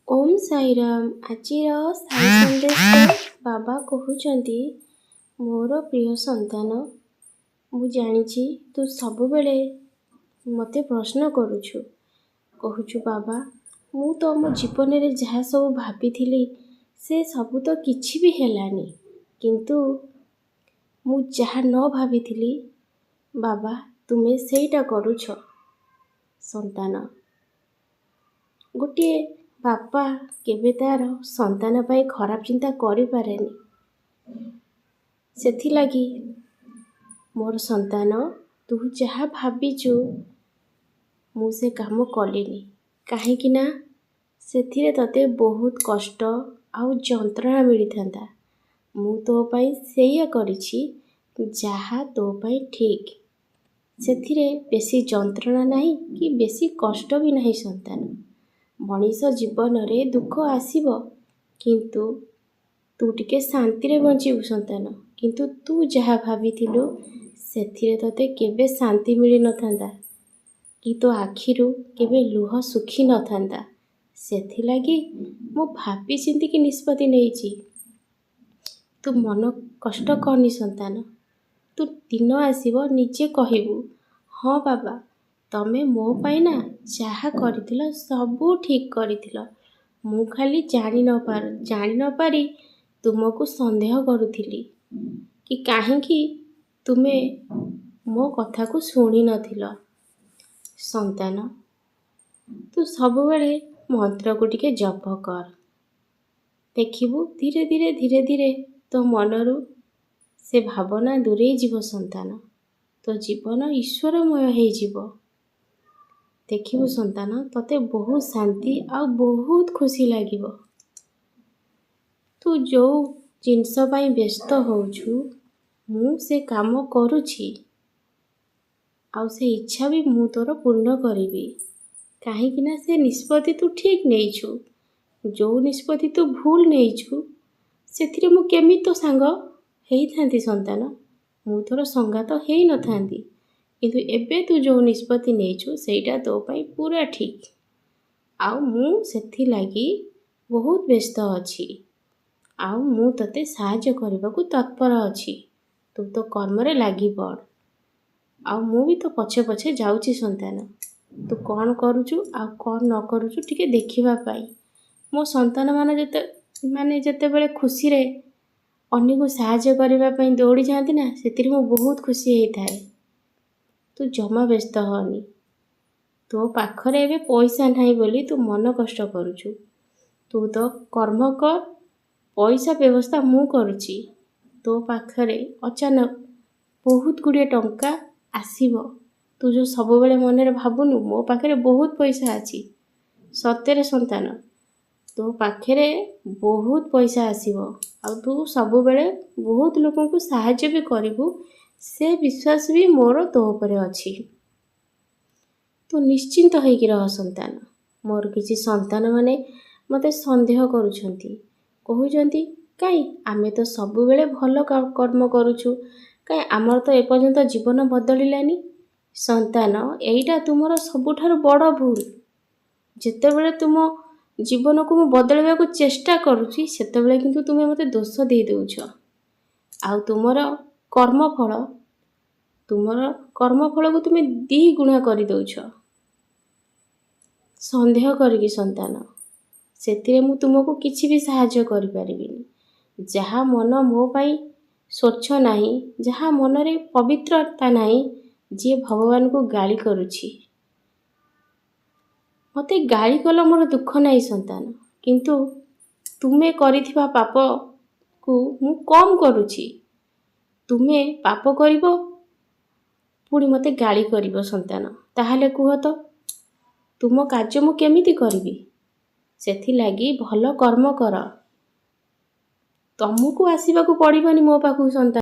ଓମ୍ ସାଇରାମ। ଆଜିର ସାଇ ସନ୍ଦେଶରେ ବାବା କହୁଛନ୍ତି, ମୋର ପ୍ରିୟ ସନ୍ତାନ, ମୁଁ ଜାଣିଛି ତୁ ସବୁବେଳେ ମୋତେ ପ୍ରଶ୍ନ କରୁଛୁ। କହୁଛୁ ବାବା, ମୁଁ ତ ମୋ ଜୀବନରେ ଯାହା ସବୁ ଭାବିଥିଲି ସେ ସବୁ ତ କିଛି ବି ହେଲାନି, କିନ୍ତୁ ମୁଁ ଯାହା ନ ଭାବିଥିଲି ବାବା ତୁମେ ସେଇଟା କରୁଛ। ସନ୍ତାନ, ଗୋଟିଏ ବାପା କେବେ ତା'ର ସନ୍ତାନ ପାଇଁ ଖରାପ ଚିନ୍ତା କରିପାରେନି। ସେଥିଲାଗି ମୋର ସନ୍ତାନ, ତୁ ଯାହା ଭାବିଛୁ ମୁଁ ସେ କାମ କଲିନି, କାହିଁକି ନା ସେଥିରେ ତୋତେ ବହୁତ କଷ୍ଟ ଆଉ ଯନ୍ତ୍ରଣା ମିଳିଥାନ୍ତା। ମୁଁ ତୋ ପାଇଁ ସେଇଆ କରିଛି ଯାହା ତୋ ପାଇଁ ଠିକ୍। ସେଥିରେ ବେଶୀ ଯନ୍ତ୍ରଣା ନାହିଁ କି ବେଶୀ କଷ୍ଟ ବି ନାହିଁ। ସନ୍ତାନ, ମଣିଷ ଜୀବନରେ ଦୁଃଖ ଆସିବ, କିନ୍ତୁ ତୁ ଟିକେ ଶାନ୍ତିରେ ବଞ୍ଚିବୁ। ସନ୍ତାନ, କିନ୍ତୁ ତୁ ଯାହା ଭାବିଥିଲୁ ସେଥିରେ ତୋତେ କେବେ ଶାନ୍ତି ମିଳିନଥାନ୍ତା କି ତୋ ଆଖିରୁ କେବେ ଲୁହ ଶୁଖି ନଥାନ୍ତା। ସେଥିଲାଗି ମୁଁ ଭାବି ଚିନ୍ତିକି ନିଷ୍ପତ୍ତି ନେଇଛି। ତୁ ମନ କଷ୍ଟ କରନି ସନ୍ତାନ। ତୁ ଦିନ ଆସିବ ନିଜେ କହିବୁ, ହଁ ବାବା ତମେ ମୋ ପାଇଁ ନା ଯାହା କରିଥିଲ ସବୁ ଠିକ୍ କରିଥିଲ। ମୁଁ ଖାଲି ଜାଣି ନ ପାରି ତୁମକୁ ସନ୍ଦେହ କରୁଥିଲି କି କାହିଁକି ତୁମେ ମୋ କଥାକୁ ଶୁଣି ନଥିଲ। ସନ୍ତାନ, ତୁ ସବୁବେଳେ ମନ୍ତ୍ରକୁ ଟିକେ ଜପ କର। ଦେଖିବୁ ଧୀରେ ଧୀରେ ତୋ ମନରୁ ସେ ଭାବନା ଦୂରେଇ ଯିବ। ସନ୍ତାନ, ତୋ ଜୀବନ ଈଶ୍ୱରମୟ ହେଇଯିବ। ଦେଖିବୁ ସନ୍ତାନ, ତୋତେ ବହୁତ ଶାନ୍ତି ଆଉ ବହୁତ ଖୁସି ଲାଗିବ। ତୁ ଯେଉଁ ଜିନିଷ ପାଇଁ ବ୍ୟସ୍ତ ହେଉଛୁ ମୁଁ ସେ କାମ କରୁଛି, ଆଉ ସେ ଇଚ୍ଛା ବି ମୁଁ ତୋର ପୂର୍ଣ୍ଣ କରିବି। କାହିଁକି ନା ସେ ନିଷ୍ପତ୍ତି ତୁ ଠିକ୍ ନେଇଛୁ। ଯେଉଁ ନିଷ୍ପତ୍ତି ତୁ ଭୁଲ ନେଇଛୁ ସେଥିରେ ମୁଁ କେମିତି ତୋ ସାଙ୍ଗ ହେଇଥାନ୍ତି। ସନ୍ତାନ, ମୁଁ ତୋର ସଙ୍ଗାତ ହେଇନଥାନ୍ତି, କିନ୍ତୁ ଏବେ ତୁ ଯେଉଁ ନିଷ୍ପତ୍ତି ନେଇଛୁ ସେଇଟା ତୋ ପାଇଁ ପୁରା ଠିକ୍। ଆଉ ମୁଁ ସେଥିଲାଗି ବହୁତ ବ୍ୟସ୍ତ ଅଛି, ଆଉ ମୁଁ ତୋତେ ସାହାଯ୍ୟ କରିବାକୁ ତତ୍ପର ଅଛି। ତୁ ତୋ କର୍ମରେ ଲାଗି ପଡ଼, ଆଉ ମୁଁ ବି ତୋ ପଛେ ପଛେ ଯାଉଛି। ସନ୍ତାନ, ତୁ କ'ଣ କରୁଛୁ ଆଉ କ'ଣ ନ କରୁଛୁ ଟିକେ ଦେଖିବା ପାଇଁ। ମୋ ସନ୍ତାନମାନେ ଯେତେବେଳେ ଖୁସିରେ ଅନ୍ୟକୁ ସାହାଯ୍ୟ କରିବା ପାଇଁ ଦୌଡ଼ି ଯାଆନ୍ତି ନା, ସେଥିରେ ମୁଁ ବହୁତ ଖୁସି ହେଇଥାଏ। ତୁ ଜମା ବ୍ୟସ୍ତ ହଅନି। ତୋ ପାଖରେ ଏବେ ପଇସା ନାହିଁ ବୋଲି ତୁ ମନ କଷ୍ଟ କରୁଛୁ। ତୁ ତ କର୍ମ କର, ପଇସା ବ୍ୟବସ୍ଥା ମୁଁ କରୁଛି। ତୋ ପାଖରେ ଅଚାନକ ବହୁତ ଗୁଡ଼ିଏ ଟଙ୍କା ଆସିବ। ତୁ ଯେଉଁ ସବୁବେଳେ ମନରେ ଭାବୁନୁ ମୋ ପାଖରେ ବହୁତ ପଇସା ଅଛି, ସତରେ ସନ୍ତାନ ତୋ ପାଖରେ ବହୁତ ପଇସା ଆସିବ। ଆଉ ତୁ ସବୁବେଳେ ବହୁତ ଲୋକଙ୍କୁ ସାହାଯ୍ୟ ବି କରିବୁ, ସେ ବିଶ୍ୱାସ ବି ମୋର ତୋ ଉପରେ ଅଛି। ତୁ ନିଶ୍ଚିନ୍ତ ହେଇକି ରହ ସନ୍ତାନ। ମୋର କିଛି ସନ୍ତାନମାନେ ମୋତେ ସନ୍ଦେହ କରୁଛନ୍ତି, କହୁଛନ୍ତି କାଇଁ ଆମେ ତ ସବୁବେଳେ ଭଲ କର୍ମ କରୁଛୁ, କାଇଁ ଆମର ତ ଏପର୍ଯ୍ୟନ୍ତ ଜୀବନ ବଦଳିଲାନି। ସନ୍ତାନ, ଏଇଟା ତୁମର ସବୁଠାରୁ ବଡ଼ ଭୁଲ। ଯେତେବେଳେ ତୁମ ଜୀବନକୁ ମୁଁ ବଦଳାଇବାକୁ ଚେଷ୍ଟା କରୁଛି ସେତେବେଳେ କିନ୍ତୁ ତୁମେ ମୋତେ ଦୋଷ ଦେଇ ଦେଉଛ। ଆଉ ତୁମର କର୍ମଫଳକୁ ତୁମେ ଦ୍ୱିଗୁଣା କରିଦେଉଛ ସନ୍ଦେହ କରିକି। ସନ୍ତାନ, ସେଥିରେ ମୁଁ ତୁମକୁ କିଛି ବି ସାହାଯ୍ୟ କରିପାରିବିନି। ଯାହା ମନ ମୋ ପାଇଁ ସ୍ୱଚ୍ଛ ନାହିଁ, ଯାହା ମନରେ ପବିତ୍ରତା ନାହିଁ, ଯିଏ ଭଗବାନଙ୍କୁ ଗାଳି କରୁଛି। ମୋତେ ଗାଳି କଲ ମୋର ଦୁଃଖ ନାହିଁ ସନ୍ତାନ, କିନ୍ତୁ ତୁମେ କରିଥିବା ପାପକୁ ମୁଁ କମ୍ କରୁଛି। ତୁମେ ପାପ କରିବ ପୁଣି ମୋତେ ଗାଳି କରିବ। ସନ୍ତାନ, ତାହେଲେ କୁହ ତ ତୁମ କାର୍ଯ୍ୟ ମୁଁ କେମିତି କରିବି? ସେଥିଲାଗି ଭଲ କର୍ମ କର। ତମକୁ ଆସିବାକୁ ପଡ଼ିବନି ମୋ ପାଖକୁ ସନ୍ତାନ।